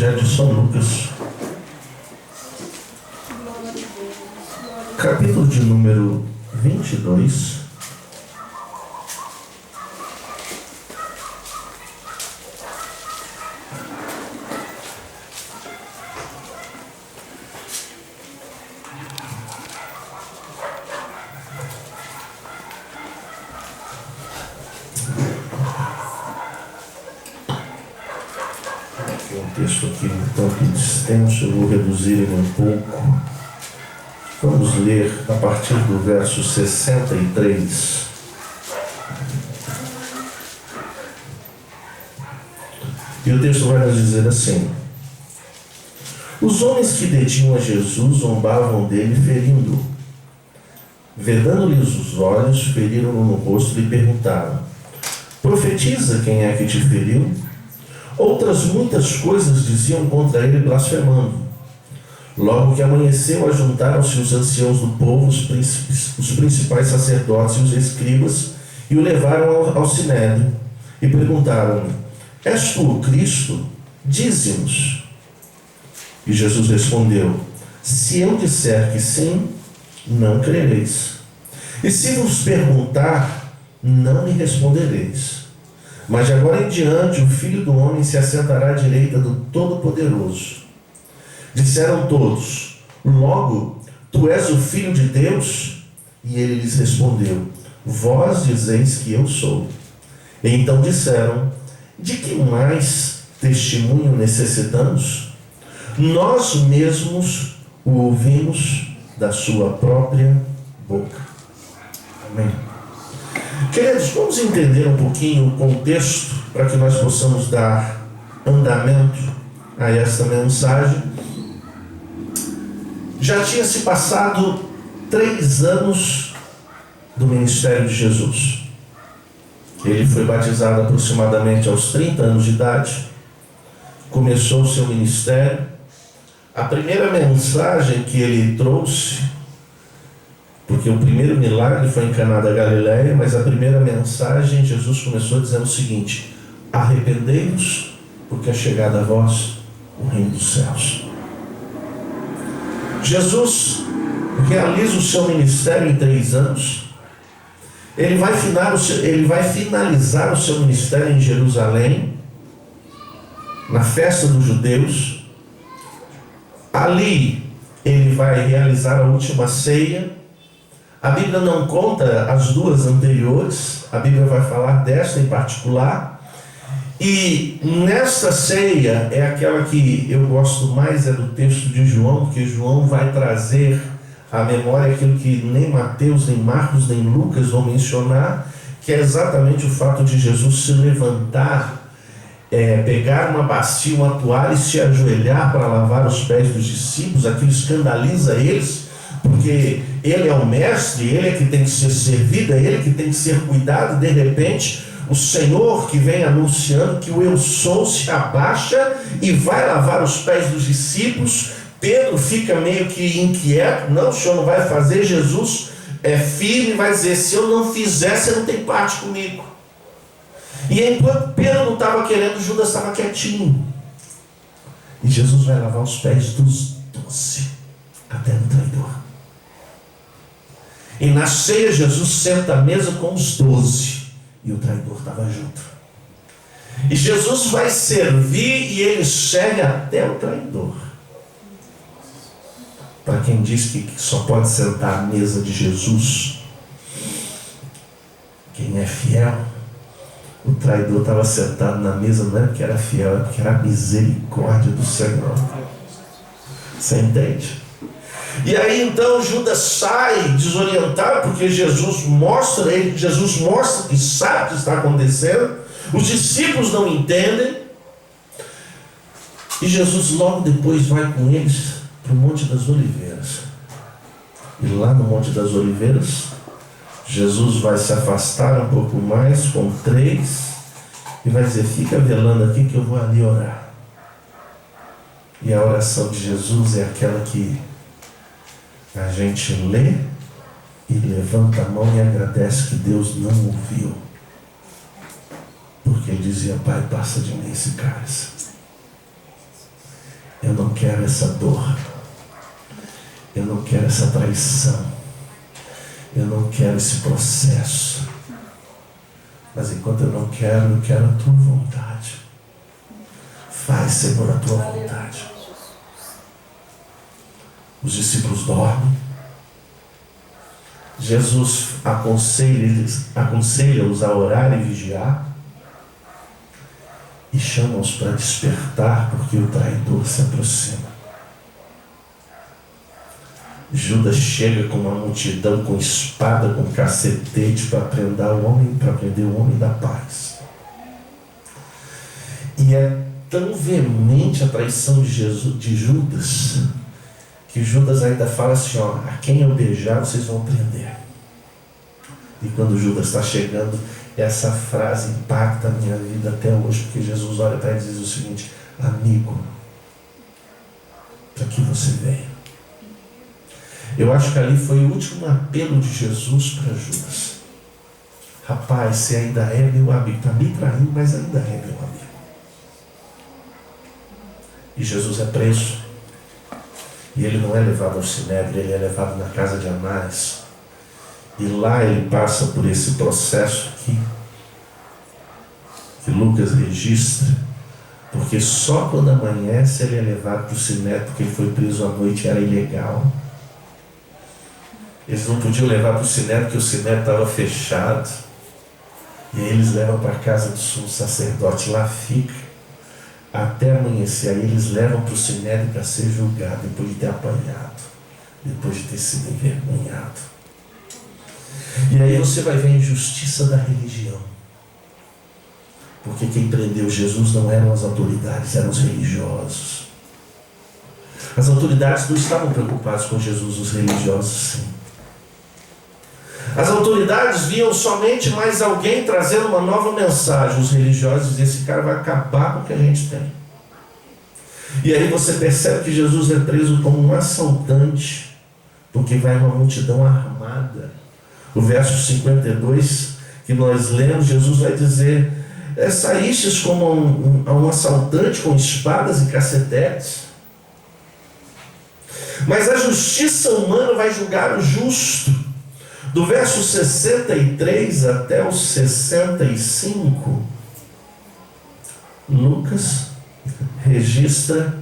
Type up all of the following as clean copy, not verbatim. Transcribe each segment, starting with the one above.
Evangelho de São Lucas, capítulo de número 22. Texto aqui um tanto extenso, eu vou reduzir ele um pouco. Vamos ler a partir do verso 63. E o texto vai nos dizer assim: os homens que detinham a Jesus zombavam dele, ferindo-o. Vedando-lhes os olhos, feriram-no no rosto e lhe perguntaram: profetiza, quem é que te feriu? Outras muitas coisas diziam contra ele, blasfemando. Logo que amanheceu, ajuntaram-se os anciãos do povo, os principais sacerdotes e os escribas, e o levaram ao sinédrio, e perguntaram-lhe: és tu o Cristo? Dize-nos. E Jesus respondeu: se eu disser que sim, não crereis. E se vos perguntar, não me respondereis. Mas de agora em diante o Filho do Homem se assentará à direita do Todo-Poderoso. Disseram todos: logo, tu és o Filho de Deus? E ele lhes respondeu: vós dizeis que eu sou. E então disseram: de que mais testemunho necessitamos? Nós mesmos o ouvimos da sua própria boca. Amém. Queridos, vamos entender um pouquinho o contexto para que nós possamos dar andamento a esta mensagem. Já tinha se passado 3 anos do ministério de Jesus. Ele foi batizado aproximadamente aos 30 anos de idade. Começou o seu ministério. A primeira mensagem que ele trouxe, porque o primeiro milagre foi em Caná da Galileia, mas a primeira mensagem, Jesus começou dizendo o seguinte: arrependei-vos, porque é chegado a vós o reino dos céus. Jesus realiza o seu ministério em 3 anos. Ele vai finalizar o seu ministério em Jerusalém, na festa dos judeus. Ali ele vai realizar a última ceia. A Bíblia não conta as 2 anteriores, a Bíblia vai falar desta em particular. E nesta ceia é aquela que eu gosto mais, é do texto de João, porque João vai trazer à memória aquilo que nem Mateus, nem Marcos, nem Lucas vão mencionar, que é exatamente o fato de Jesus se levantar, pegar uma bacia, uma toalha e se ajoelhar para lavar os pés dos discípulos. Aquilo escandaliza eles, porque ele é o mestre, ele é que tem que ser servido, é ele que tem que ser cuidado. De repente, o Senhor que vem anunciando que o eu sou se abaixa e vai lavar os pés dos discípulos. Pedro fica meio que inquieto: não, o Senhor não vai fazer. Jesus é firme e vai dizer: se eu não fizer, você não tem parte comigo. E enquanto Pedro não estava querendo, Judas estava quietinho. E Jesus vai lavar os pés dos 12, até no traidor. E na ceia, Jesus senta à mesa com os 12, e o traidor estava junto. E Jesus vai servir, e ele serve até o traidor. Para quem diz que só pode sentar à mesa de Jesus quem é fiel, o traidor estava sentado na mesa não é porque era fiel, é porque era a misericórdia do Senhor. Você entende? E aí então Judas sai desorientado, porque Jesus mostra que sabe o que está acontecendo. Os discípulos não entendem. E Jesus logo depois vai com eles para o Monte das Oliveiras. E lá no Monte das Oliveiras, Jesus vai se afastar um pouco mais com 3 e vai dizer: fica velando aqui que eu vou ali orar. E a oração de Jesus é aquela que a gente lê e levanta a mão e agradece que Deus não ouviu, porque ele dizia: Pai, passa de mim esse cálice. Eu não quero essa dor. Eu não quero essa traição. Eu não quero esse processo. Mas enquanto eu não quero, eu quero a tua vontade. Faz, Senhor, a tua vontade. Os discípulos dormem. Jesus aconselha-os a orar e vigiar. E chama-os para despertar, porque o traidor se aproxima. Judas chega com uma multidão, com espada, com cacetete, para prender o homem da paz. E é tão veemente a traição de Judas, que Judas ainda fala assim, a quem eu beijar, vocês vão prender. E quando Judas está chegando, essa frase impacta a minha vida até hoje, porque Jesus olha para ele e diz o seguinte: amigo, para que você veio? Eu acho que ali foi o último apelo de Jesus para Judas. Rapaz, você ainda é meu amigo. Está me traindo, mas ainda é meu amigo. E Jesus é preso. E ele não é levado ao Sinédrio, ele é levado na casa de Anás. E lá ele passa por esse processo que Lucas registra. Porque só quando amanhece ele é levado para o Sinédrio, porque ele foi preso à noite, era ilegal. Eles não podiam levar para o Sinédrio, porque o Sinédrio estava fechado. E aí eles levam para a casa do sumo sacerdote, lá fica até amanhecer. Aí eles levam para o Sinédrio para ser julgado, depois de ter apanhado, depois de ter sido envergonhado. E aí você vai ver a injustiça da religião. Porque quem prendeu Jesus não eram as autoridades, eram os religiosos. As autoridades não estavam preocupadas com Jesus, os religiosos sim. As autoridades viam somente mais alguém trazendo uma nova mensagem. Os religiosos diziam: esse cara vai acabar com o que a gente tem. E aí você percebe que Jesus é preso como um assaltante, porque vai uma multidão armada. O verso 52 que nós lemos, Jesus vai dizer: saístes como um assaltante com espadas e cacetetes. Mas a justiça humana vai julgar o justo. Do verso 63 até o 65, Lucas registra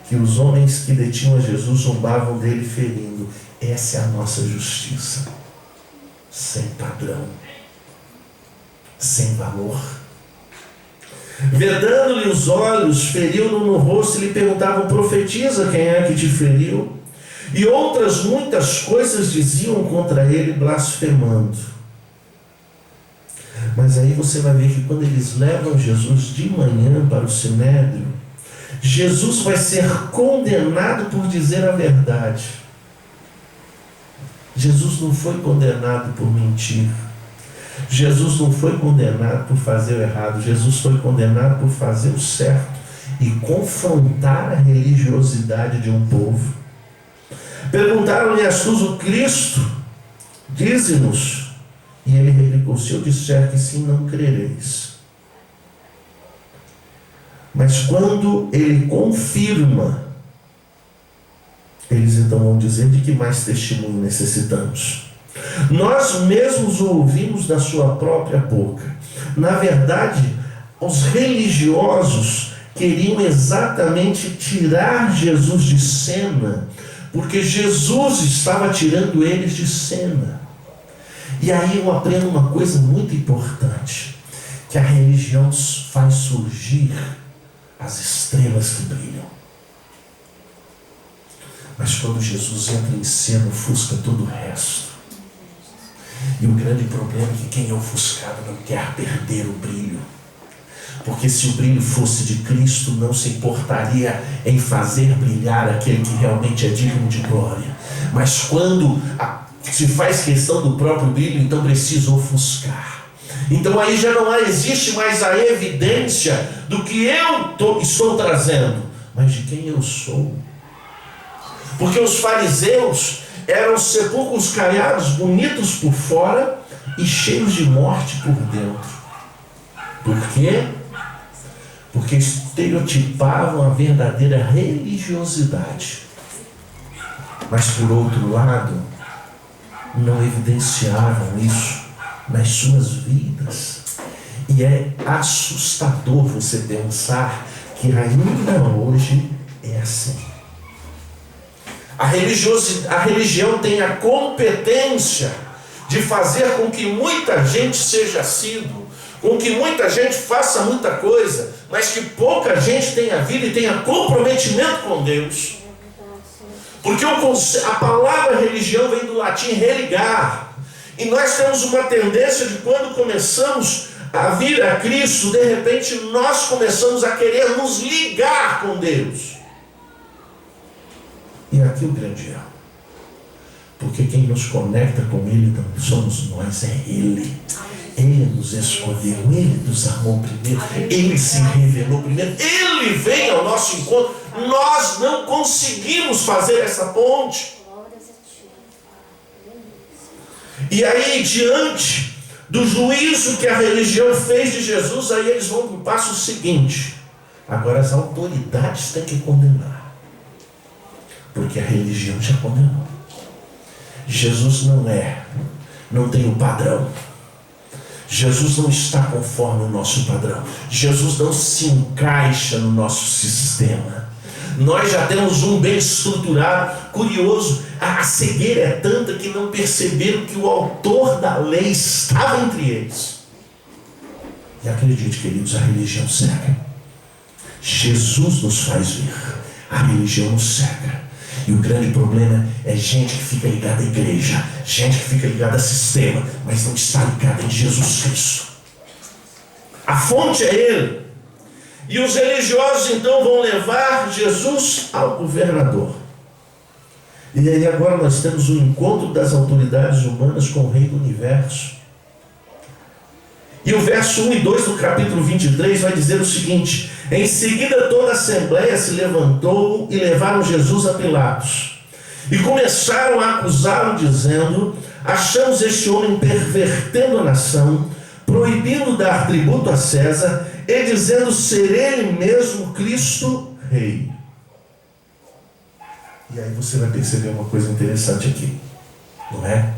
que os homens que detinham a Jesus zombavam dele ferindo. Essa é a nossa justiça, sem padrão, sem valor. Vedando-lhe os olhos, feriu-no no rosto e lhe perguntavam: profetiza, quem é que te feriu? E outras muitas coisas diziam contra ele, blasfemando. Mas aí você vai ver que quando eles levam Jesus de manhã para o Sinédrio, Jesus vai ser condenado por dizer a verdade. Jesus não foi condenado por mentir. Jesus não foi condenado por fazer o errado. Jesus foi condenado por fazer o certo e confrontar a religiosidade de um povo. Perguntaram-lhe: és tu o Cristo? Dize-nos. E ele replicou: se eu disser que sim, não crereis. Mas quando ele confirma, eles então vão dizer: de que mais testemunho necessitamos? Nós mesmos o ouvimos da sua própria boca. Na verdade, os religiosos queriam exatamente tirar Jesus de cena, porque Jesus estava tirando eles de cena. E aí eu aprendo uma coisa muito importante, que a religião faz surgir as estrelas que brilham. Mas quando Jesus entra em cena, ofusca todo o resto. E o grande problema é que quem é ofuscado não quer perder o brilho. Porque se o brilho fosse de Cristo, não se importaria em fazer brilhar aquele que realmente é digno de glória. Mas quando se faz questão do próprio brilho, então precisa ofuscar. Então aí já não existe mais a evidência do que eu estou trazendo, mas de quem eu sou. Porque os fariseus eram sepulcros caiados, bonitos por fora e cheios de morte por dentro. Por quê? Porque estereotipavam a verdadeira religiosidade, mas por outro lado, não evidenciavam isso nas suas vidas. E é assustador você pensar que ainda hoje é assim. A religião tem a competência de fazer com que muita gente seja assíduo, com que muita gente faça muita coisa, mas que pouca gente tenha vida e tenha comprometimento com Deus. Porque a palavra religião vem do latim religar. E nós temos uma tendência de, quando começamos a vir a Cristo, de repente nós começamos a querer nos ligar com Deus. E aqui o grande erro. Porque quem nos conecta com Ele não somos nós, é Ele. Ele nos escolheu, Ele nos amou primeiro, Ele se revelou primeiro, Ele vem ao nosso encontro. Nós não conseguimos fazer essa ponte. E aí, diante do juízo que a religião fez de Jesus, aí eles vão para o passo seguinte: agora as autoridades têm que condenar, porque a religião já condenou. Jesus não tem o padrão. Jesus não está conforme o nosso padrão. Jesus não se encaixa no nosso sistema. Nós já temos um bem estruturado. Curioso, a cegueira é tanta que não perceberam que o autor da lei estava entre eles. E acredite, queridos, a religião cega. Jesus nos faz ver. A religião nos cega. E o grande problema é gente que fica ligada à igreja, gente que fica ligada a sistema, mas não está ligada em Jesus Cristo. A fonte é Ele. E os religiosos então vão levar Jesus ao governador. E aí agora nós temos o encontro das autoridades humanas com o Rei do Universo. E o verso 1 e 2 do capítulo 23 vai dizer o seguinte: em seguida toda a assembleia se levantou e levaram Jesus a Pilatos. E começaram a acusá-lo, dizendo: achamos este homem pervertendo a nação, proibindo dar tributo a César e dizendo ser ele mesmo Cristo Rei. E aí você vai perceber uma coisa interessante aqui, não é?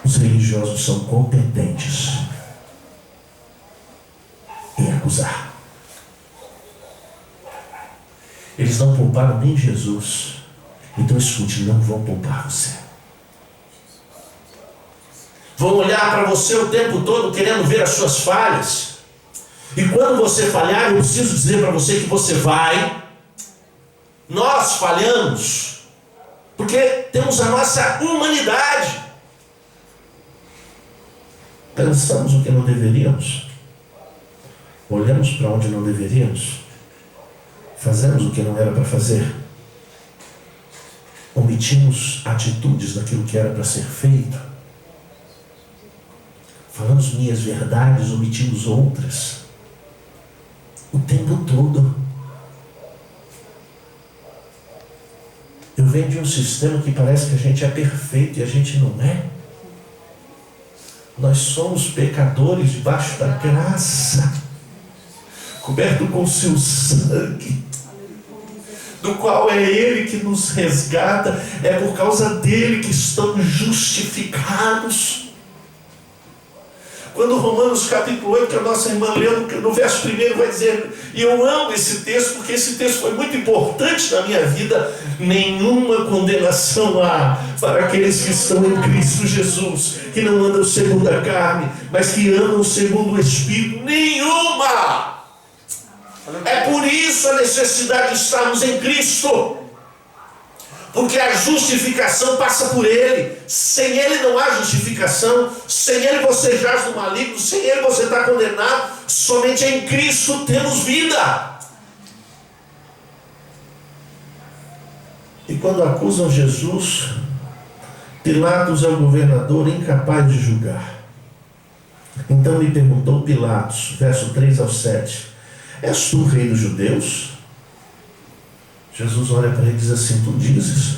Os religiosos são competentes em acusar. Eles não pouparam nem Jesus. Então escute, não vão poupar você. Vão olhar para você o tempo todo querendo ver as suas falhas. E quando você falhar, eu preciso dizer para você que você vai. Nós falhamos porque temos a nossa humanidade. Pensamos o que não deveríamos, olhamos para onde não deveríamos, fazemos o que não era para fazer, omitimos atitudes daquilo que era para ser feito, falamos minhas verdades, omitimos outras, o tempo todo. Eu venho de um sistema que parece que a gente é perfeito e a gente não é. Nós somos pecadores debaixo da graça, coberto com seu sangue, do qual é Ele que nos resgata. É por causa dele que estamos justificados. Quando Romanos capítulo 8, que a nossa irmã leu no verso 1, vai dizer, e eu amo esse texto, porque esse texto foi muito importante na minha vida: nenhuma condenação há para aqueles que estão em Cristo Jesus, que não andam segundo a carne, mas que andam segundo o Espírito. Nenhuma! É por isso a necessidade de estarmos em Cristo, porque a justificação passa por Ele. Sem Ele não há justificação. Sem Ele você jaz no maligno. Sem Ele você está condenado. Somente em Cristo temos vida. E quando acusam Jesus, Pilatos é o governador incapaz de julgar. Então lhe perguntou Pilatos, verso 3 ao 7, és tu rei dos judeus? Jesus olha para ele e diz assim: tu dizes.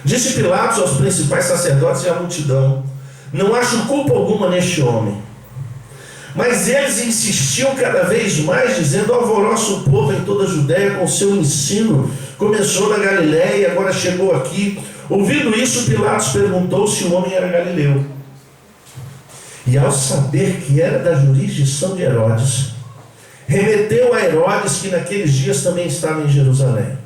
Disse Pilatos aos principais sacerdotes e à multidão: não acho culpa alguma neste homem. Mas eles insistiam cada vez mais, dizendo: alvoroça o povo em toda a Judéia com seu ensino. Começou na Galiléia e agora chegou aqui. Ouvindo isso, Pilatos perguntou se o homem era galileu. E ao saber que era da jurisdição de Herodes, remeteu a Herodes, que naqueles dias também estava em Jerusalém.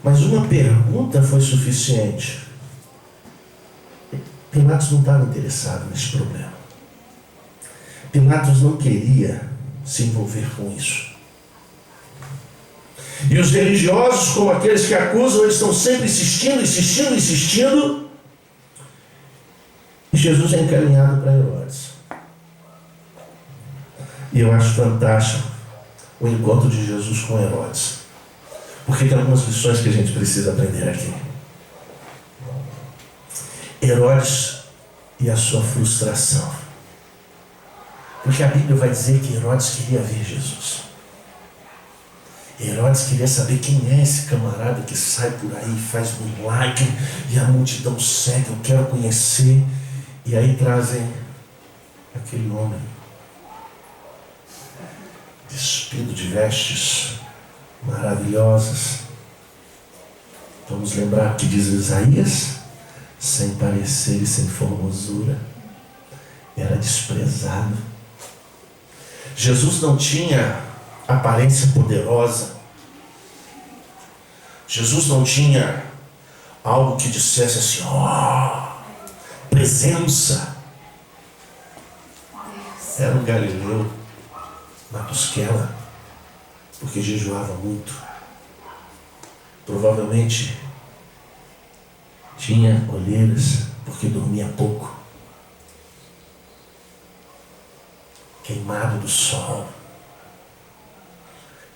Mas uma pergunta foi suficiente. Pilatos não estava interessado nesse problema. Pilatos não queria se envolver com isso. E os religiosos, como aqueles que acusam, eles estão sempre insistindo. E Jesus é encaminhado para Herodes. E eu acho fantástico o encontro de Jesus com Herodes. Porque tem algumas lições que a gente precisa aprender aqui. Herodes e a sua frustração. Porque a Bíblia vai dizer que Herodes queria ver Jesus. Herodes queria saber quem é esse camarada que sai por aí e faz milagre e a multidão segue, eu quero conhecer. E aí trazem aquele homem despido de vestes maravilhosas. Vamos lembrar o que diz Isaías: sem parecer e sem formosura, era desprezado. Jesus não tinha aparência poderosa. Jesus não tinha algo que dissesse assim: presença. Era um galileu na Tusquela, porque jejuava muito. Provavelmente tinha olheiras, porque dormia pouco. Queimado do sol.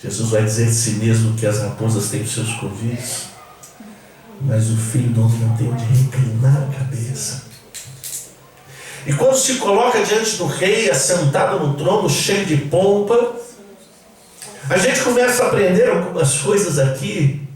Jesus vai dizer de si mesmo que as raposas têm os seus covis, mas o Filho do Homem não tem onde reclinar a cabeça. E quando se coloca diante do rei, assentado no trono, cheio de pompa, a gente começa a aprender algumas coisas aqui,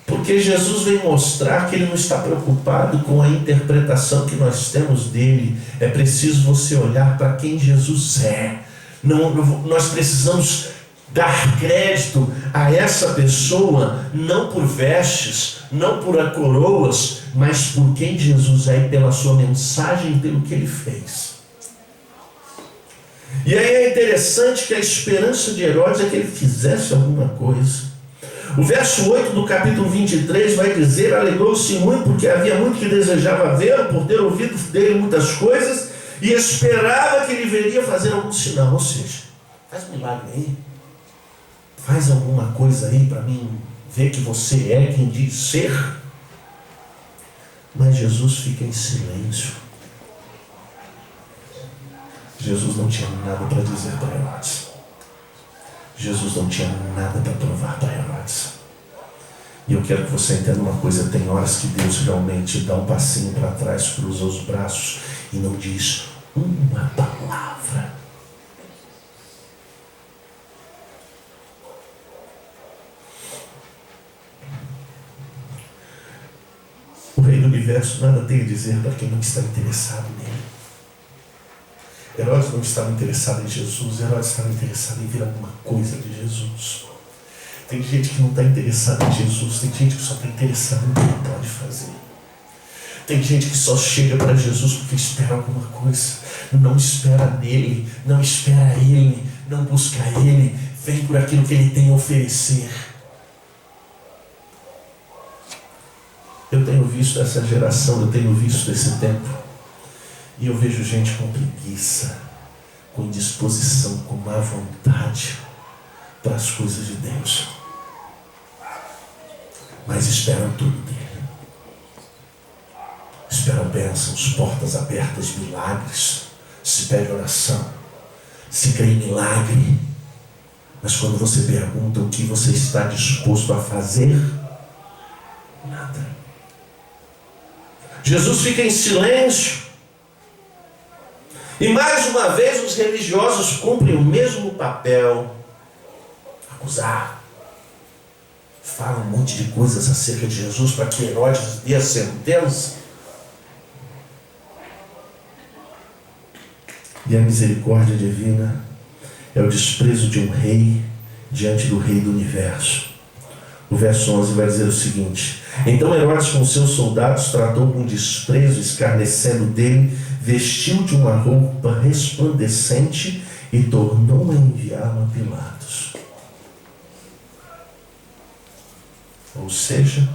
porque Jesus vem mostrar que ele não está preocupado com a interpretação que nós temos dele. É preciso você olhar para quem Jesus é. Nós precisamos dar crédito a essa pessoa, não por vestes, não por coroas, mas por quem Jesus é e pela sua mensagem e pelo que ele fez. E aí é interessante que a esperança de Herodes é que ele fizesse alguma coisa. O verso 8 do capítulo 23 vai dizer: alegrou-se muito porque havia muito que desejava vê-lo, por ter ouvido dele muitas coisas, e esperava que ele viria fazer algum sinal. Ou seja, faz um milagre aí, faz alguma coisa aí para mim ver que você é quem diz ser. Mas Jesus fica em silêncio. Jesus não tinha nada para dizer para Herodes. Jesus não tinha nada para provar para Herodes. E eu quero que você entenda uma coisa: tem horas que Deus realmente dá um passinho para trás, cruza os braços e não diz uma palavra. O Rei do Universo nada tem a dizer para quem não está interessado nele. Herodes não estava interessado em Jesus, Herodes estava interessado em ver alguma coisa de Jesus. Tem gente que não está interessada em Jesus, tem gente que só está interessada no que ele pode fazer. Tem gente que só chega para Jesus porque espera alguma coisa, não espera nele, não espera ele, não busca ele, vem por aquilo que ele tem a oferecer. Eu tenho visto essa geração, eu tenho visto esse tempo, e eu vejo gente com preguiça, com indisposição, com má vontade para as coisas de Deus, mas esperam tudo dele. Esperam bênçãos, portas abertas, milagres, se pede oração, se crê em milagre, mas quando você pergunta o que você está disposto a fazer, nada. Jesus fica em silêncio. E mais uma vez os religiosos cumprem o mesmo papel: acusar. Falam um monte de coisas acerca de Jesus para que Herodes dê a sentença. E a misericórdia divina é o desprezo de um rei diante do rei do universo. O verso 11 vai dizer o seguinte: então Herodes com seus soldados tratou com desprezo, escarnecendo dele, vestiu de uma roupa resplandecente e tornou a enviá-lo a Pilatos. Ou seja,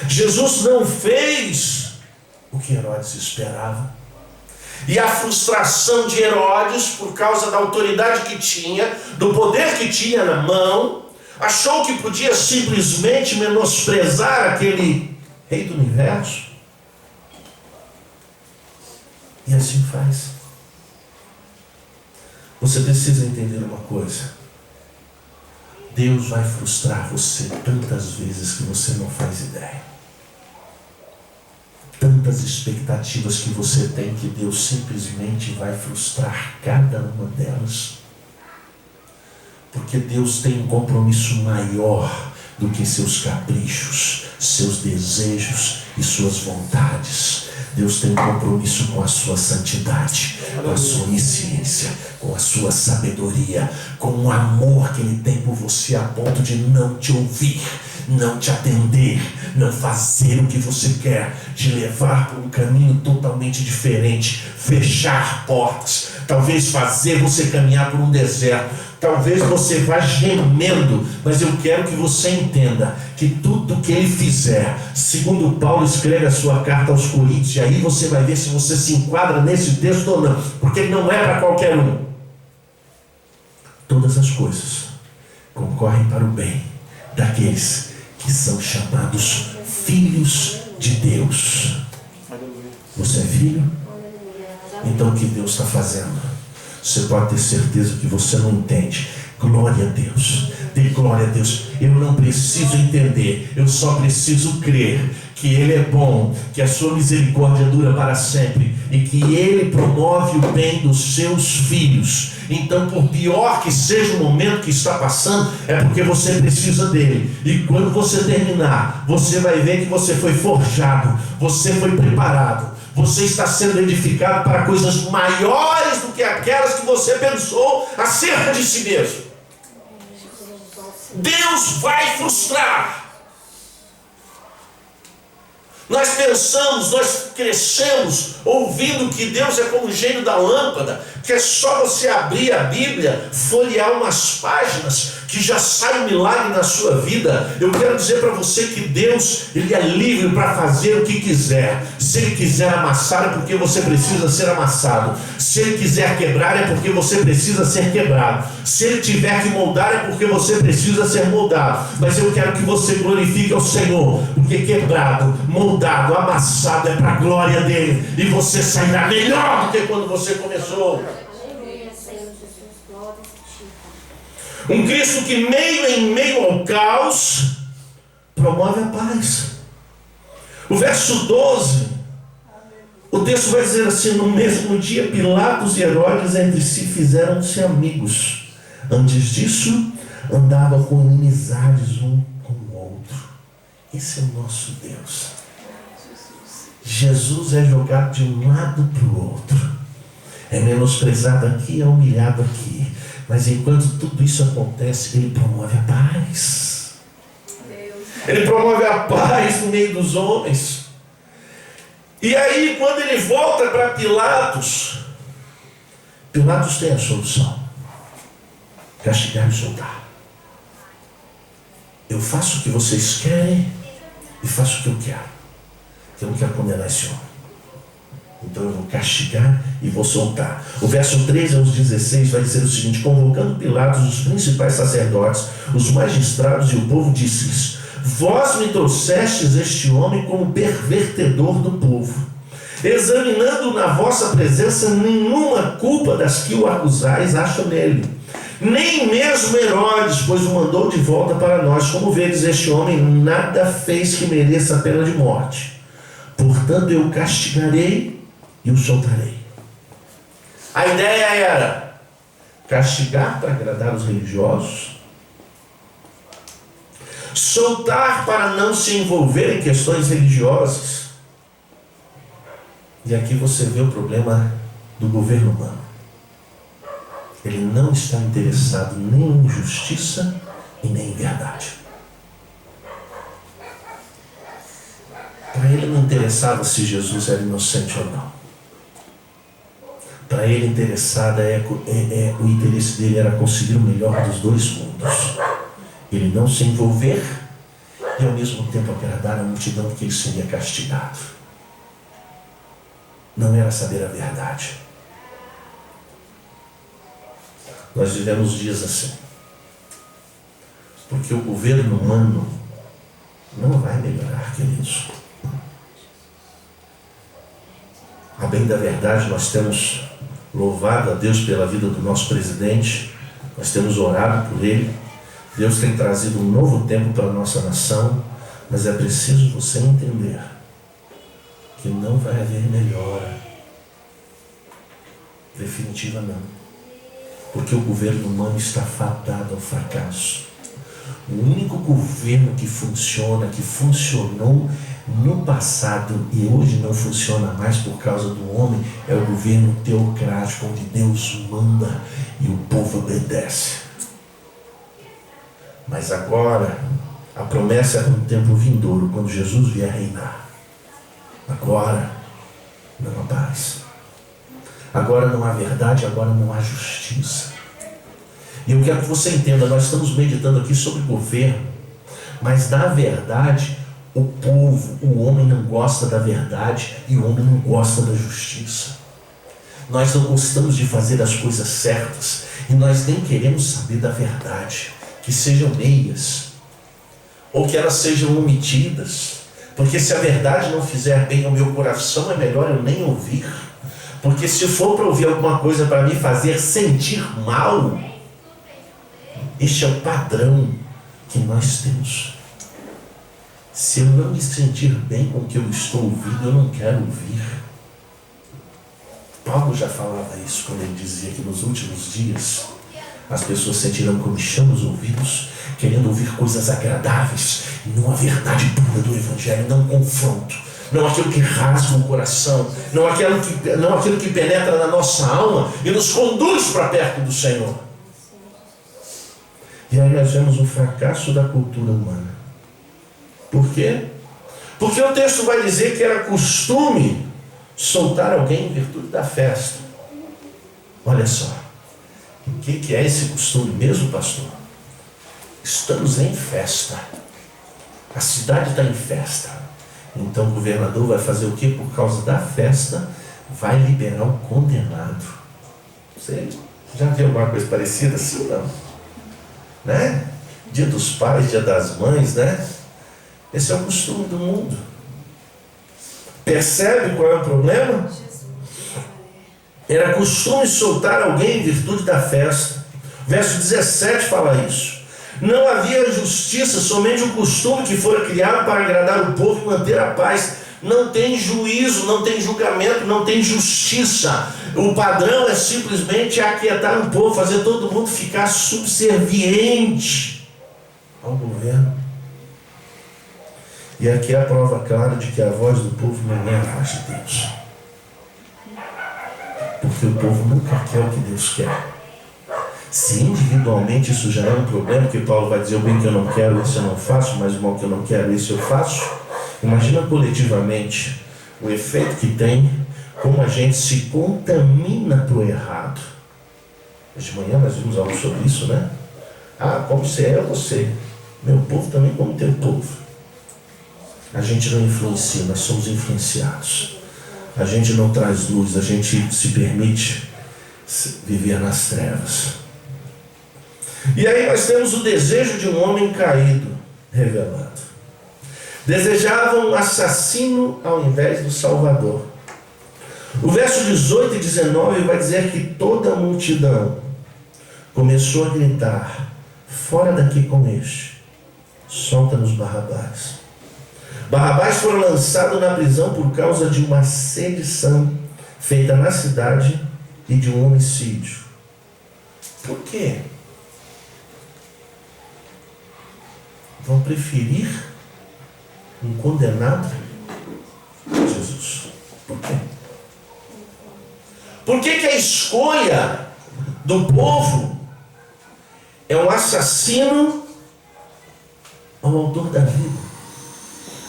Jesus não fez o que Herodes esperava. E a frustração de Herodes, por causa da autoridade que tinha, do poder que tinha na mão, achou que podia simplesmente menosprezar aquele rei do universo. E assim faz. Você precisa entender uma coisa: Deus vai frustrar você tantas vezes que você não faz ideia. Tantas expectativas que você tem que Deus simplesmente vai frustrar cada uma delas. Porque Deus tem um compromisso maior do que seus caprichos, seus desejos e suas vontades. Deus tem um compromisso com a sua santidade, com a sua onisciência, com a sua sabedoria, com o amor que Ele tem por você a ponto de não te ouvir, não te atender, não fazer o que você quer, te levar por um caminho totalmente diferente, fechar portas, talvez fazer você caminhar por um deserto. Talvez você vá gemendo, mas eu quero que você entenda que tudo que Ele fizer, segundo Paulo escreve a sua carta aos Coríntios, e aí você vai ver se você se enquadra nesse texto ou não, porque ele não é para qualquer um. Todas as coisas concorrem para o bem daqueles que são chamados filhos de Deus. Você é filho? Então o que Deus está fazendo? Você pode ter certeza que você não entende. Glória a Deus. Dê glória a Deus. Eu não preciso entender. Eu só preciso crer que Ele é bom, que a sua misericórdia dura para sempre e que Ele promove o bem dos seus filhos. Então, por pior que seja o momento que está passando, é porque você precisa dele. E quando você terminar, você vai ver que você foi forjado, você foi preparado. Você está sendo edificado para coisas maiores do que aquelas que você pensou acerca de si mesmo. Deus vai frustrar. Nós pensamos, nós crescemos ouvindo que Deus é como o gênio da lâmpada, que é só você abrir a Bíblia, folhear umas páginas, que já sai um milagre na sua vida. Eu quero dizer para você que Deus, Ele é livre para fazer o que quiser. Se Ele quiser amassar, é porque você precisa ser amassado. Se Ele quiser quebrar, é porque você precisa ser quebrado. Se Ele tiver que moldar, é porque você precisa ser moldado. Mas eu quero que você glorifique ao Senhor, porque quebrado, moldado, amassado é para a glória dEle. E você sairá melhor do que quando você começou. Um Cristo que em meio ao caos, promove a paz. O verso 12, o texto vai dizer assim: no mesmo dia Pilatos e Herodes entre si fizeram-se amigos. Antes disso, andavam com inimizades um com o outro. Esse é o nosso Deus. Jesus é jogado de um lado para o outro. É menosprezado aqui, é humilhado aqui. Mas enquanto tudo isso acontece, Ele promove a paz. Ele promove a paz no meio dos homens. E aí, quando Ele volta para Pilatos, Pilatos tem a solução: castigar e soltar. Eu faço o que vocês querem e faço o que eu quero. Eu não quero condenar esse homem. Então eu vou castigar e vou soltar. O verso 13 aos 16 vai dizer o seguinte: convocando Pilatos, os principais sacerdotes, os magistrados e o povo, disse-lhes: vós me trouxestes este homem como pervertedor do povo, examinando na vossa presença, nenhuma culpa das que o acusais acham nele, nem mesmo Herodes, pois o mandou de volta para nós. Como vedes, este homem nada fez que mereça a pena de morte. Portanto eu o castigarei e o soltarei. A ideia era castigar para agradar os religiosos, soltar para não se envolver em questões religiosas. E aqui você vê o problema do governo humano. Ele não está interessado nem em justiça e nem em verdade. Para ele não interessava se Jesus era inocente ou não. Para ele interessado o interesse dele era conseguir o melhor dos dois mundos. Ele não se envolver e ao mesmo tempo agradar a multidão, porque ele seria castigado. Não era saber a verdade. Nós vivemos dias assim. Porque o governo humano não vai melhorar, queridos. A bem da verdade, nós temos louvado a Deus pela vida do nosso presidente, nós temos orado por ele. Deus tem trazido um novo tempo para a nossa nação, mas é preciso você entender que não vai haver melhora definitiva, não, porque o governo humano está fadado ao fracasso. O único governo que funciona, que funcionou no passado e hoje não funciona mais por causa do homem, é o governo teocrático, onde Deus manda e o povo obedece. Mas agora, a promessa é um tempo vindouro, quando Jesus vier reinar. Agora não há paz. Agora não há verdade, agora não há justiça. E eu quero que você entenda, nós estamos meditando aqui sobre governo, mas na verdade, o povo, o homem não gosta da verdade e o homem não gosta da justiça. Nós não gostamos de fazer as coisas certas e nós nem queremos saber da verdade, que sejam meias ou que elas sejam omitidas, porque se a verdade não fizer bem ao meu coração, é melhor eu nem ouvir, porque se for para ouvir alguma coisa para me fazer sentir mal, este é o padrão que nós temos. Se eu não me sentir bem com o que eu estou ouvindo, eu não quero ouvir. Paulo já falava isso quando ele dizia que nos últimos dias as pessoas sentirão comichão nos ouvidos, querendo ouvir coisas agradáveis, e não a verdade pura do Evangelho, não confronto, não aquilo que rasga o coração, não aquilo que penetra na nossa alma e nos conduz para perto do Senhor. E aí nós vemos o fracasso da cultura humana. Por quê? Porque o texto vai dizer que era costume soltar alguém em virtude da festa. Olha só, o que é esse costume mesmo, pastor? Estamos em festa. A cidade está em festa. Então o governador vai fazer o quê? Por causa da festa, vai liberar o condenado. Você já viu alguma coisa parecida assim? Não. Né? Dia dos pais, dia das mães, né? Esse é o costume do mundo. Percebe qual é o problema? Era costume soltar alguém em virtude da festa. Verso 17 fala isso. Não havia justiça, somente um costume que fora criado para agradar o povo e manter a paz. Não tem juízo, não tem julgamento, não tem justiça. O padrão é simplesmente aquietar o povo, fazer todo mundo ficar subserviente ao governo. E aqui é a prova clara de que a voz do povo não é a voz de Deus. Porque o povo nunca quer o que Deus quer. Se individualmente isso já é um problema, que Paulo vai dizer: o bem que eu não quero, esse eu não faço, mas o mal que eu não quero, esse eu faço. Imagina coletivamente o efeito que tem, como a gente se contamina para o errado. Hoje de manhã nós vimos algo sobre isso, né? Como você é você. Meu povo também como teu povo. A gente não influencia, nós somos influenciados. A gente não traz luz, a gente se permite viver nas trevas. E aí nós temos o desejo de um homem caído revelado. Desejavam um assassino ao invés do Salvador. O verso 18 e 19 vai dizer que toda a multidão começou a gritar: fora daqui com este, solta-nos Barrabás. Barrabás foi lançado na prisão por causa de uma sedição feita na cidade e de um homicídio. Por quê? Vão preferir um condenado a Jesus. Por quê? Por que a escolha do povo é um assassino ao autor da vida.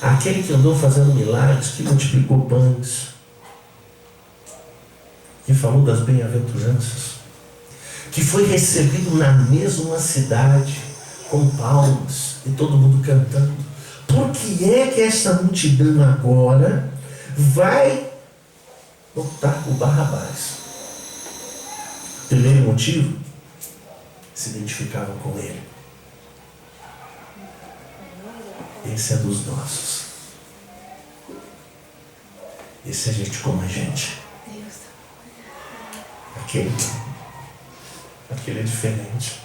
Aquele que andou fazendo milagres, que multiplicou pães, que falou das bem-aventuranças, que foi recebido na mesma cidade com palmas e todo mundo cantando. Por que é que esta multidão agora vai lutar por Barrabás? Primeiro motivo, se identificavam com ele. Esse é dos nossos. Esse é gente como a gente. Aquele é diferente.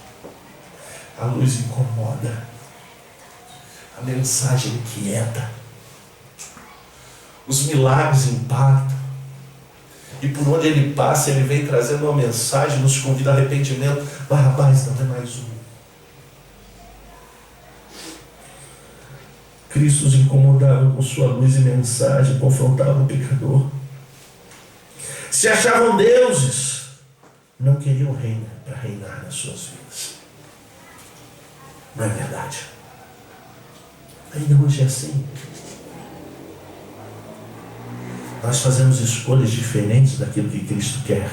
A luz incomoda. A mensagem inquieta. Os milagres impactam. E por onde ele passa, ele vem trazendo uma mensagem, nos convida a arrependimento. Barrabás não é mais um. Cristo os incomodava com sua luz e mensagem, confrontava o pecador. Se achavam deuses, não queriam reinar para reinar nas suas vidas. Não é verdade? Ainda hoje é assim. Nós fazemos escolhas diferentes daquilo que Cristo quer,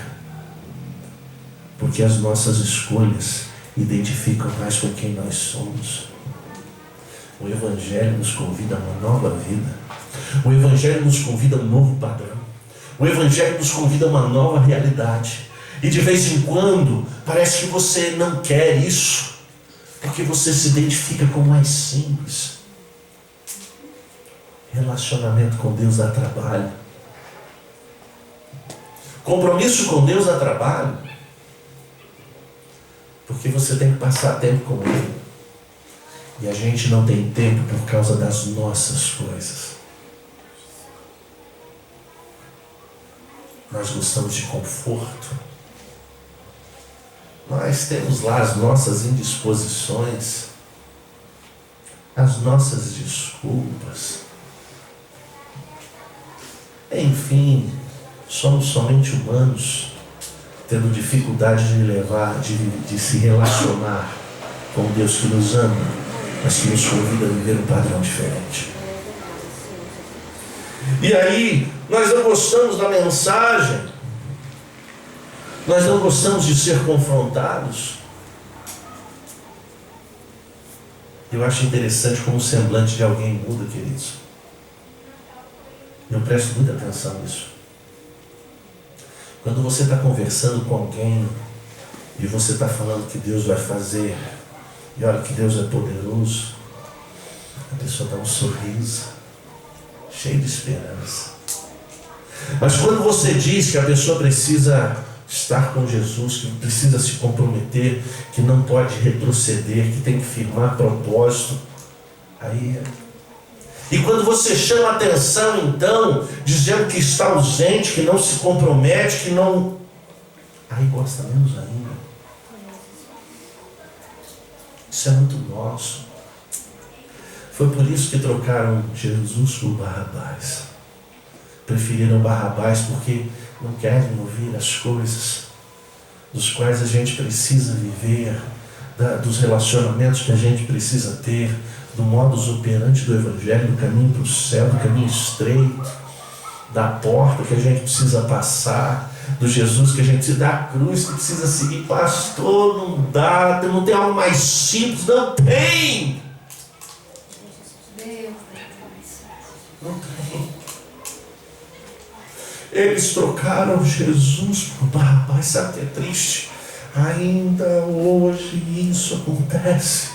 porque as nossas escolhas identificam mais com quem nós somos. O Evangelho nos convida a uma nova vida. O Evangelho nos convida a um novo padrão. O Evangelho nos convida a uma nova realidade. E de vez em quando, parece que você não quer isso, porque você se identifica com o mais simples. Relacionamento com Deus dá trabalho. Compromisso com Deus dá trabalho, porque você tem que passar tempo com Ele. E a gente não tem tempo por causa das nossas coisas. Nós gostamos de conforto. Nós temos lá as nossas indisposições, as nossas desculpas. Enfim, somos somente humanos, tendo dificuldade de se relacionar com Deus que nos ama, mas que nos convida a viver um padrão diferente. E aí, nós não gostamos da mensagem, nós não gostamos de ser confrontados. Eu acho interessante como o semblante de alguém muda, queridos. Eu presto muita atenção nisso. Quando você está conversando com alguém e você está falando que Deus vai fazer, e olha que Deus é poderoso, a pessoa dá um sorriso, cheio de esperança. Mas quando você diz que a pessoa precisa estar com Jesus, que precisa se comprometer, que não pode retroceder, que tem que firmar propósito, aí e quando você chama a atenção, então, dizendo que está ausente, que não se compromete, que não... aí gosta menos ainda. Isso é muito nosso. Foi por isso que trocaram Jesus por Barrabás. Preferiram Barrabás porque não querem ouvir as coisas dos quais a gente precisa viver, dos relacionamentos que a gente precisa ter, do modus operandi do Evangelho, do caminho para o céu, do caminho estreito, da porta que a gente precisa passar, do Jesus que a gente precisa, da cruz que precisa seguir. Pastor, não dá, não tem algo mais simples, não tem. Não tem. Eles trocaram Jesus por Barrabás. Sabe o que é triste? Ainda hoje isso acontece,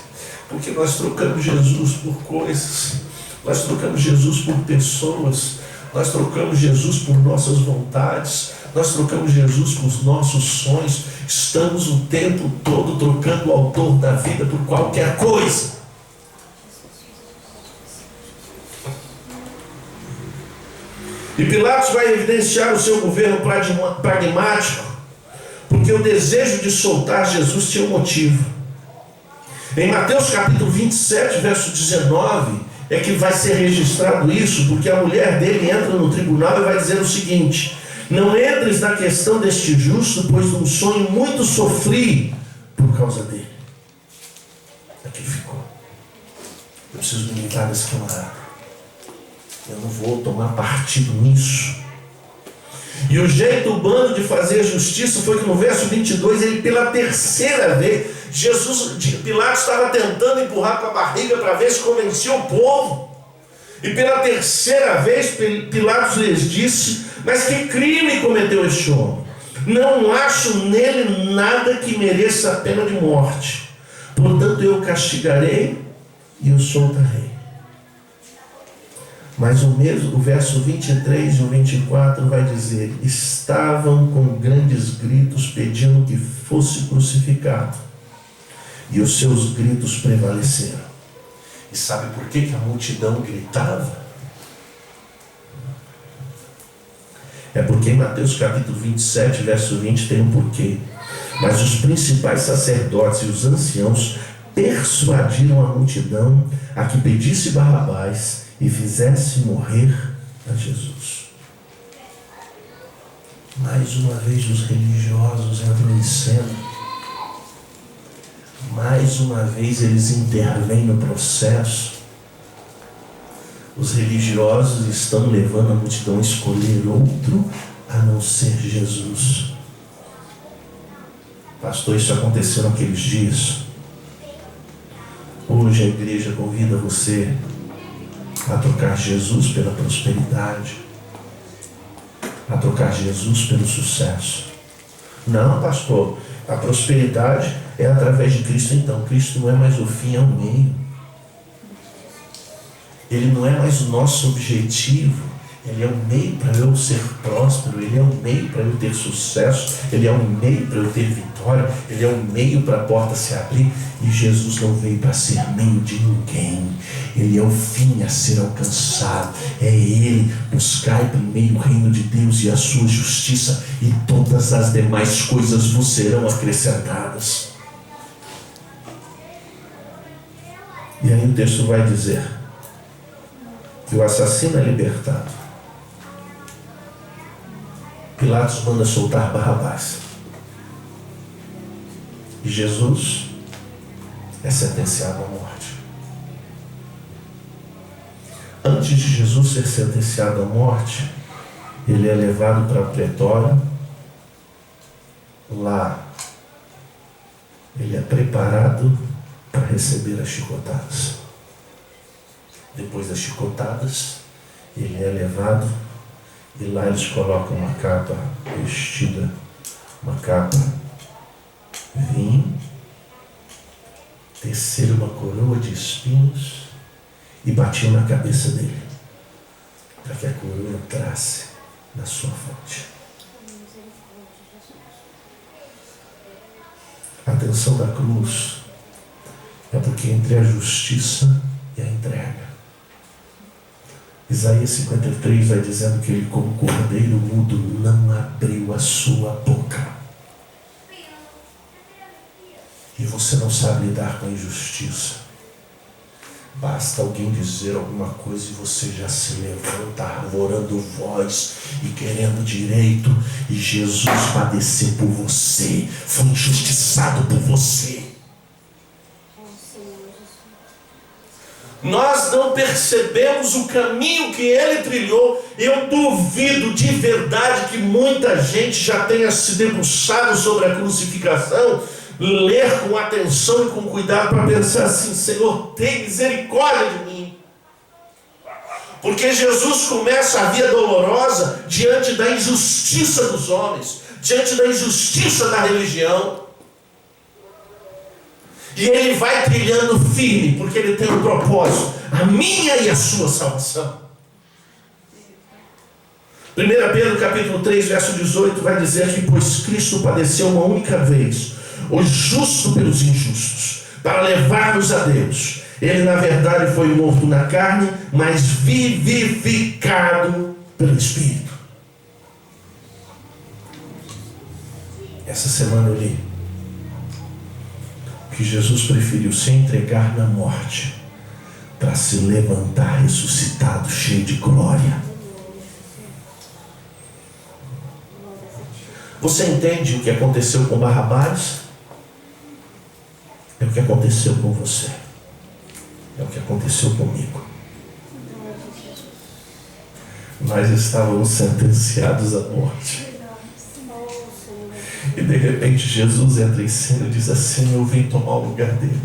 porque nós trocamos Jesus por coisas, nós trocamos Jesus por pessoas, nós trocamos Jesus por nossas vontades, nós trocamos Jesus por os nossos sonhos. Estamos o tempo todo trocando o autor da vida por qualquer coisa. E Pilatos vai evidenciar o seu governo pragmático, porque o desejo de soltar Jesus tinha um motivo. Em Mateus capítulo 27, verso 19, é que vai ser registrado isso, porque a mulher dele entra no tribunal e vai dizer o seguinte: Não entres na questão deste justo, pois um sonho muito sofri por causa dele. Aqui ficou. Eu preciso me livrar desse camarada. Eu não vou tomar partido nisso. E o jeito humano de fazer justiça foi que no verso 22, ele pela terceira vez, Pilatos estava tentando empurrar com a barriga para ver se convencia o povo. E pela terceira vez, Pilatos lhes disse: mas que crime cometeu este homem? Não acho nele nada que mereça a pena de morte. Portanto, eu o castigarei e o soltarei. Mas o verso 23 e o 24 vai dizer: estavam com grandes gritos pedindo que fosse crucificado. E os seus gritos prevaleceram. E sabe por que a multidão gritava? É porque em Mateus capítulo 27, verso 20 tem um porquê. Mas os principais sacerdotes e os anciãos persuadiram a multidão a que pedisse Barrabás e fizesse morrer a Jesus. Mais uma vez os religiosos entram em cena. Mais uma vez eles intervêm no processo. Os religiosos estão levando a multidão a escolher outro a não ser Jesus. Pastor, isso aconteceu naqueles dias. Hoje a igreja convida você a trocar Jesus pela prosperidade, a trocar Jesus pelo sucesso. Não, pastor, a prosperidade é através de Cristo. Então, Cristo não é mais o fim, é o meio. Ele não é mais o nosso objetivo. Ele é o meio para eu ser próspero. Ele é o meio para eu ter sucesso. Ele é o meio para eu ter vitória. Ele é o meio para a porta se abrir. E Jesus não veio para ser meio de ninguém. Ele é o fim a ser alcançado. É Ele. Buscai primeiro o reino de Deus e a sua justiça, e todas as demais coisas vos serão acrescentadas. E aí o texto vai dizer que o assassino é libertado. Pilatos manda soltar Barrabás. E Jesus é sentenciado à morte. Antes de Jesus ser sentenciado à morte, ele é levado para a pretória. Lá, ele é preparado para receber as chicotadas. Depois das chicotadas, ele é levado e lá eles colocam uma capa vestida, uma capa vinho, teceram uma coroa de espinhos e batiam na cabeça dele, para que a coroa entrasse na sua fonte. A tensão da cruz é porque entre a justiça e a entrega, Isaías 53 vai dizendo que ele, como cordeiro mudo, não abriu a sua boca. E você não sabe lidar com a injustiça. Basta alguém dizer alguma coisa e você já se levanta arvorando voz e querendo direito. E Jesus padeceu por você, foi injustiçado por você. Nós não percebemos o caminho que ele trilhou. Eu duvido de verdade que muita gente já tenha se debruçado sobre a crucificação, ler com atenção e com cuidado para pensar assim: Senhor, tem misericórdia de mim. Porque Jesus começa a via dolorosa diante da injustiça dos homens, diante da injustiça da religião. E ele vai trilhando firme, porque ele tem um propósito, a minha e a sua salvação. 1 Pedro capítulo 3, verso 18 vai dizer que pois Cristo padeceu uma única vez, o justo pelos injustos, para levar-nos a Deus. Ele na verdade foi morto na carne, mas vivificado pelo Espírito. Essa semana eu li que Jesus preferiu se entregar na morte para se levantar ressuscitado, cheio de glória. Você entende o que aconteceu com Barrabás? É o que aconteceu com você. É o que aconteceu comigo. Nós estávamos sentenciados à morte. E de repente Jesus entra em cena e diz assim: eu vim tomar o lugar dele.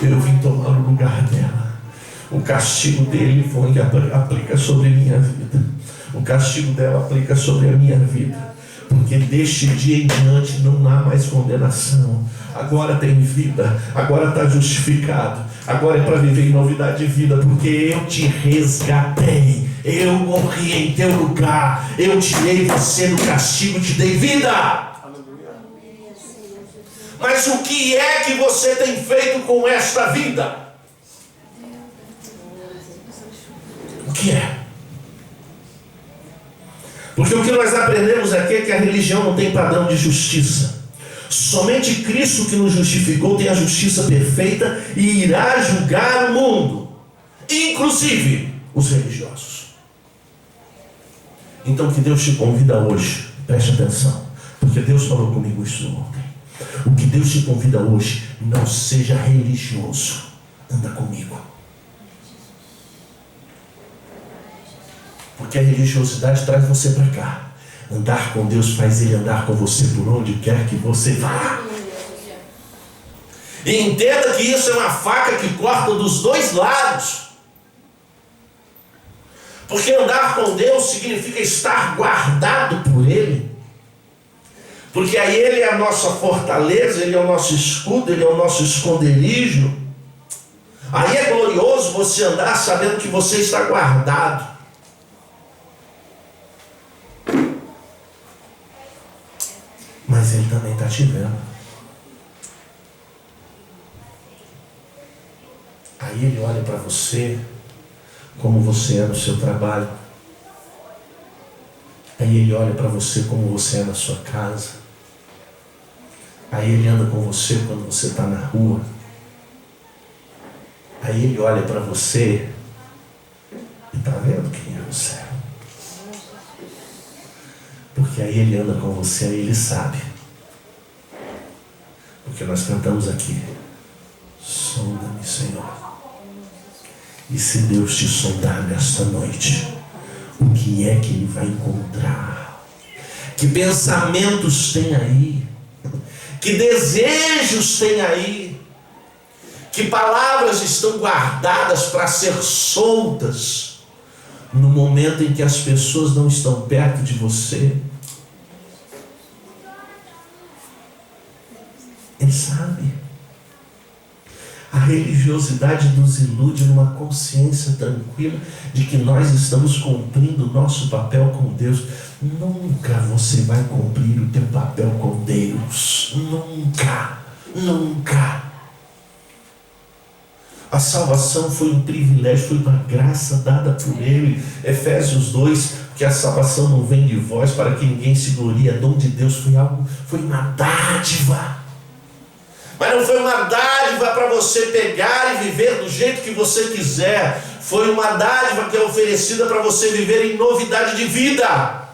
Eu vim tomar o lugar dela. O castigo dele foi aplica sobre a minha vida. O castigo dela aplica sobre a minha vida. Porque deste dia em diante não há mais condenação. Agora tem vida. Agora está justificado. Agora é para viver em novidade de vida. Porque eu te resgatei. Eu morri em teu lugar. Eu tirei você do castigo e te dei vida. Mas o que é que você tem feito com esta vida? O que é? Porque o que nós aprendemos aqui é que a religião não tem padrão de justiça. Somente Cristo que nos justificou tem a justiça perfeita e irá julgar o mundo, inclusive os religiosos. Então que Deus te convida hoje, preste atenção, porque Deus falou comigo isso ontem. O que Deus te convida hoje, não seja religioso, anda comigo. Porque a religiosidade traz você para cá. Andar com Deus faz Ele andar com você por onde quer que você vá. E entenda que isso é uma faca que corta dos dois lados. Porque andar com Deus significa estar guardado por Ele. Porque aí Ele é a nossa fortaleza, Ele é o nosso escudo, Ele é o nosso esconderijo. Aí é glorioso você andar sabendo que você está guardado. Mas Ele também está te vendo. Aí Ele olha para você como você é no seu trabalho. Aí Ele olha para você como você é na sua casa. Aí Ele anda com você quando você está na rua. Aí Ele olha para você e está vendo quem é você. Porque aí Ele anda com você, aí Ele sabe. Porque nós cantamos aqui: sonda-me, Senhor. E se Deus te sondar nesta noite, o que é que Ele vai encontrar? Que pensamentos tem aí? Que desejos tem aí? Que palavras estão guardadas para ser soltas no momento em que as pessoas não estão perto de você? Ele sabe. A religiosidade nos ilude numa consciência tranquila de que nós estamos cumprindo o nosso papel com Deus. Nunca você vai cumprir o teu papel com Deus. Nunca. Nunca. A salvação foi um privilégio, foi uma graça dada por Ele. Efésios 2, que a salvação não vem de vós para que ninguém se glorie, é dom de Deus, foi uma dádiva. Mas não foi uma dádiva para você pegar e viver do jeito que você quiser. Foi uma dádiva que é oferecida para você viver em novidade de vida.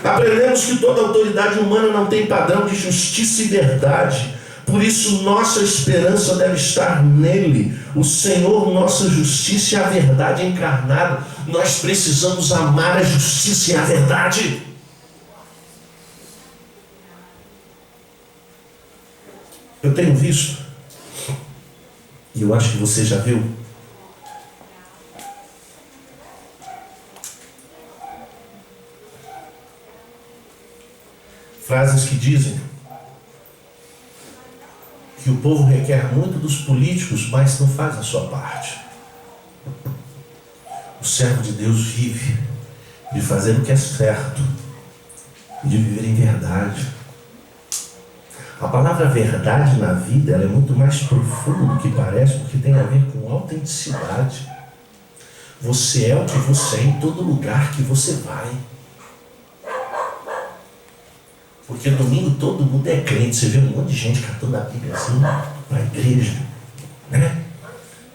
Aprendemos que toda autoridade humana não tem padrão de justiça e verdade. Por isso nossa esperança deve estar nele. O Senhor, nossa justiça e a verdade encarnada. Nós precisamos amar a justiça e a verdade. Eu tenho visto, e eu acho que você já viu, frases que dizem que o povo requer muito dos políticos, mas não faz a sua parte. O servo de Deus vive de fazer o que é certo, de viver em verdade. A palavra verdade na vida, ela é muito mais profunda do que parece, porque tem a ver com autenticidade. Você é o que você é em todo lugar que você vai. Porque domingo todo mundo é crente. Você vê um monte de gente catando a Bíblia assim para a igreja, né?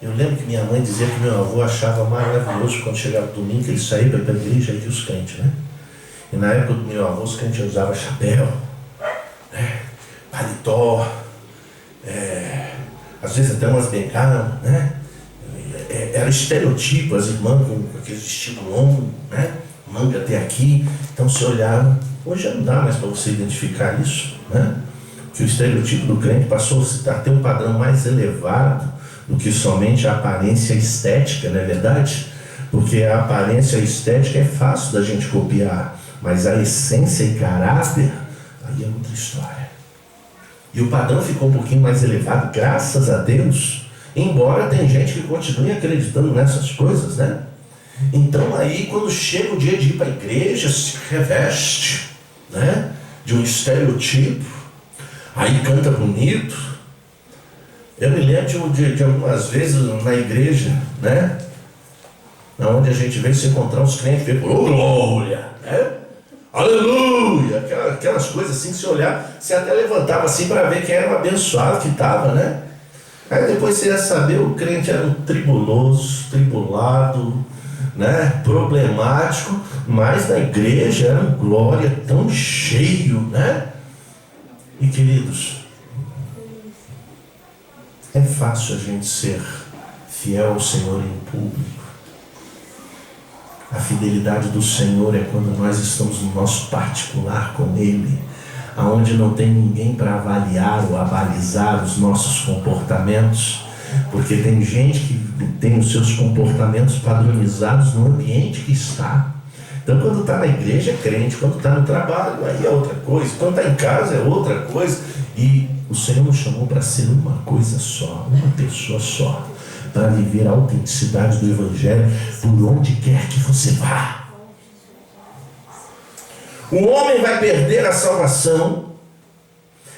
Eu lembro que minha mãe dizia que meu avô achava maravilhoso quando chegava domingo, que ele saía para a igreja e via os crentes, né? E na época do meu avô, os crentes usavam chapéu, né? Paletó, às vezes até umas bengalas, né? Era estereotipo, as irmãs com aquele vestido longo, né? Manga até aqui. Então você olhava. Hoje já não dá mais para você identificar isso, né? Que o estereotipo do crente passou a ter um padrão mais elevado do que somente a aparência estética, não é verdade? Porque a aparência estética é fácil da gente copiar, mas a essência e caráter, aí é outra história. E o padrão ficou um pouquinho mais elevado, graças a Deus, embora tem gente que continue acreditando nessas coisas, né? Então aí, quando chega o dia de ir para a igreja, se reveste, né, de um estereotipo, aí canta bonito. Eu me lembro de algumas vezes na igreja, né, onde a gente veio se encontrar os crentes, veio por glória, né? Aleluia, aquelas coisas assim, que se olhar, você até levantava assim para ver quem era o abençoado que estava, né? Aí depois você ia saber, o crente era um tribuloso, tribulado, né? Problemático, mas na igreja era um glória tão cheio, né? E queridos, é fácil a gente ser fiel ao Senhor em público. A fidelidade do Senhor é quando nós estamos no nosso particular com Ele, aonde não tem ninguém para avaliar ou abalizar os nossos comportamentos, porque tem gente que tem os seus comportamentos padronizados no ambiente que está. Então, quando está na igreja é crente, quando está no trabalho aí é outra coisa, quando está em casa é outra coisa. E o Senhor nos chamou para ser uma coisa só, uma pessoa só, para viver a autenticidade do Evangelho por onde quer que você vá. O homem vai perder a salvação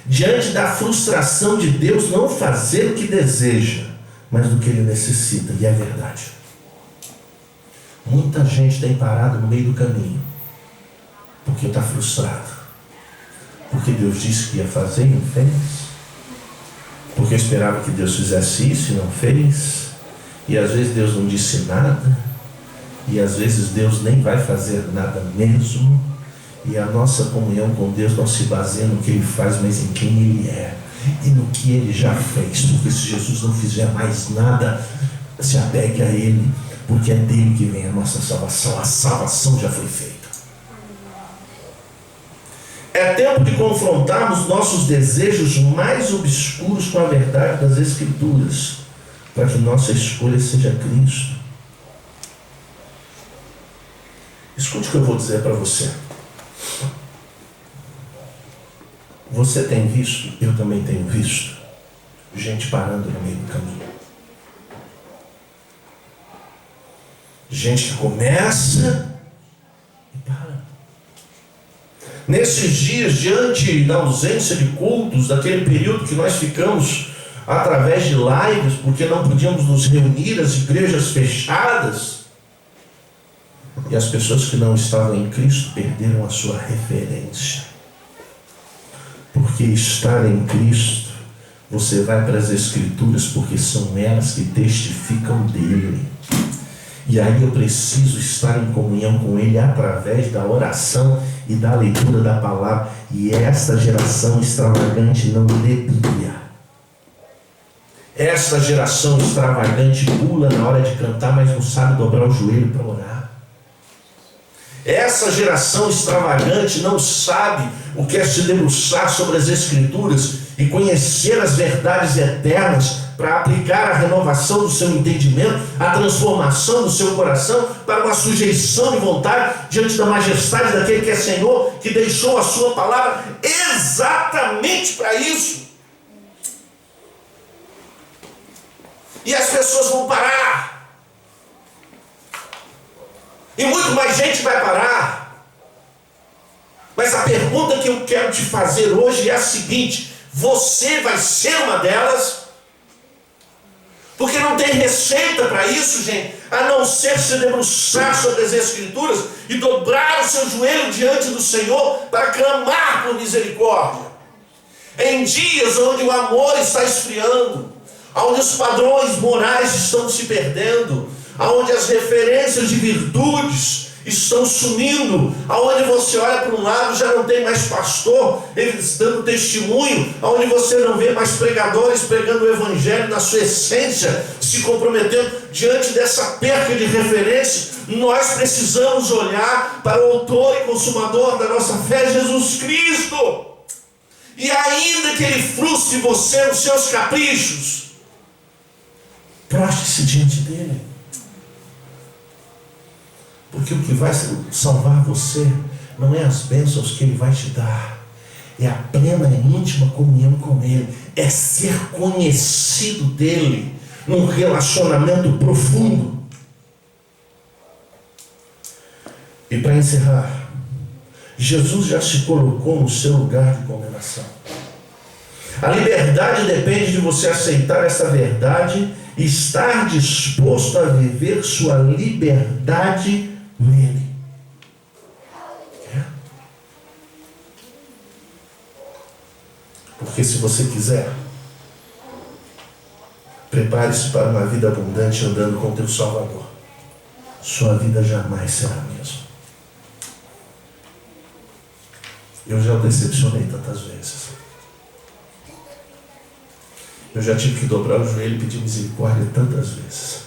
diante da frustração de Deus não fazer o que deseja, mas do que ele necessita, e é verdade. Muita gente tem parado no meio do caminho porque está frustrado, porque Deus disse que ia fazer e não fez, porque esperava que Deus fizesse isso e não fez, e às vezes Deus não disse nada, e às vezes Deus nem vai fazer nada mesmo. E a nossa comunhão com Deus não se baseia no que Ele faz, mas em quem Ele é e no que Ele já fez. Porque se Jesus não fizer mais nada, se apegue a Ele, porque é dele que vem a nossa salvação. A salvação já foi feita. É tempo de confrontarmos nossos desejos mais obscuros com a verdade das Escrituras, para que nossa escolha seja Cristo. Escute o que eu vou dizer para você. Você tem visto, eu também tenho visto, gente parando no meio do caminho. Gente que começa e para. Nesses dias, diante da ausência de cultos, daquele período que nós ficamos através de lives, porque não podíamos nos reunir, as igrejas fechadas, e as pessoas que não estavam em Cristo perderam a sua referência. Porque estar em Cristo, você vai para as Escrituras, porque são elas que testificam dele. E aí eu preciso estar em comunhão com Ele através da oração e da leitura da palavra. E esta geração extravagante não lê Bíblia. Esta geração extravagante pula na hora de cantar, mas não sabe dobrar o joelho para orar. Essa geração extravagante não sabe o que é se debruçar sobre as Escrituras e conhecer as verdades eternas para aplicar a renovação do seu entendimento, a transformação do seu coração para uma sujeição de vontade diante da majestade daquele que é Senhor, que deixou a sua palavra exatamente para isso. E as pessoas vão parar. E muito mais gente vai parar. Mas a pergunta que eu quero te fazer hoje é a seguinte: você vai ser uma delas? Porque não tem receita para isso, gente, a não ser se debruçar sobre as Escrituras e dobrar o seu joelho diante do Senhor para clamar por misericórdia. Em dias onde o amor está esfriando, onde os padrões morais estão se perdendo, onde as referências de virtudes estão sumindo. Aonde você olha para um lado, já não tem mais pastor, eles dando testemunho. Aonde você não vê mais pregadores pregando o evangelho na sua essência, se comprometendo. Diante dessa perca de referência, nós precisamos olhar para o autor e consumador da nossa fé, Jesus Cristo. E ainda que ele frustre você nos seus caprichos, proste-se diante dele. Porque o que vai salvar você não é as bênçãos que ele vai te dar, é a plena e íntima comunhão com ele, é ser conhecido dele, num relacionamento profundo. E para encerrar, Jesus já se colocou no seu lugar de condenação. A liberdade depende de você aceitar essa verdade e estar disposto a viver sua liberdade nele. Porque se você quiser, prepare-se para uma vida abundante andando com teu Salvador. Sua vida jamais será a mesma. Eu já o decepcionei tantas vezes. Eu já tive que dobrar o joelho e pedir misericórdia tantas vezes.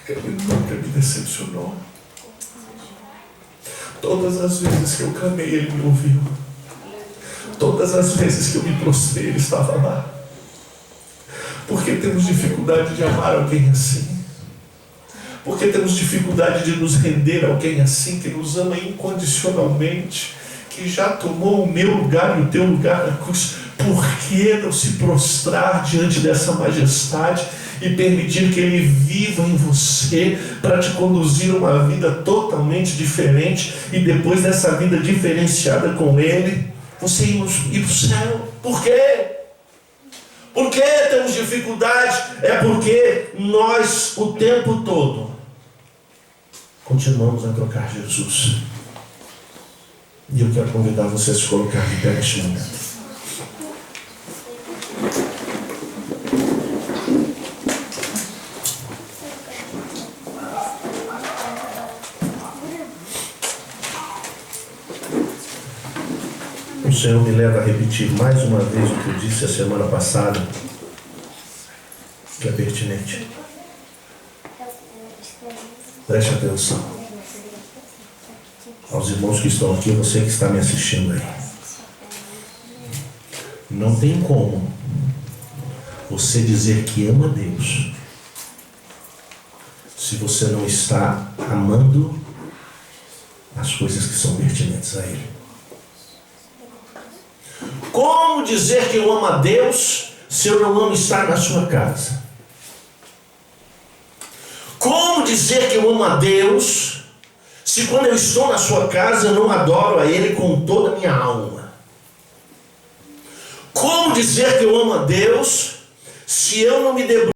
Ele nunca me decepcionou. Todas as vezes que eu clamei, ele me ouviu. Todas as vezes que eu me prostrei, ele estava lá. Porque temos dificuldade de amar alguém assim? Porque temos dificuldade de nos render a alguém assim, que nos ama incondicionalmente, que já tomou o meu lugar e o teu lugar na cruz? Por que não se prostrar diante dessa majestade e permitir que ele viva em você para te conduzir a uma vida totalmente diferente, e depois dessa vida diferenciada com ele, você ir para o céu? Por quê? Por que temos dificuldade? É porque nós, o tempo todo, continuamos a trocar Jesus. E eu quero convidar você a se colocar de pé neste momento. O Senhor me leva a repetir mais uma vez o que eu disse a semana passada, que é pertinente. Preste atenção. Aos irmãos que estão aqui, você que está me assistindo aí. Não tem como você dizer que ama Deus se você não está amando as coisas que são pertinentes a Ele. Como dizer que eu amo a Deus se eu não amo estar na sua casa? Como dizer que eu amo a Deus se quando eu estou na sua casa eu não adoro a Ele com toda a minha alma? Como dizer que eu amo a Deus se eu não me debruço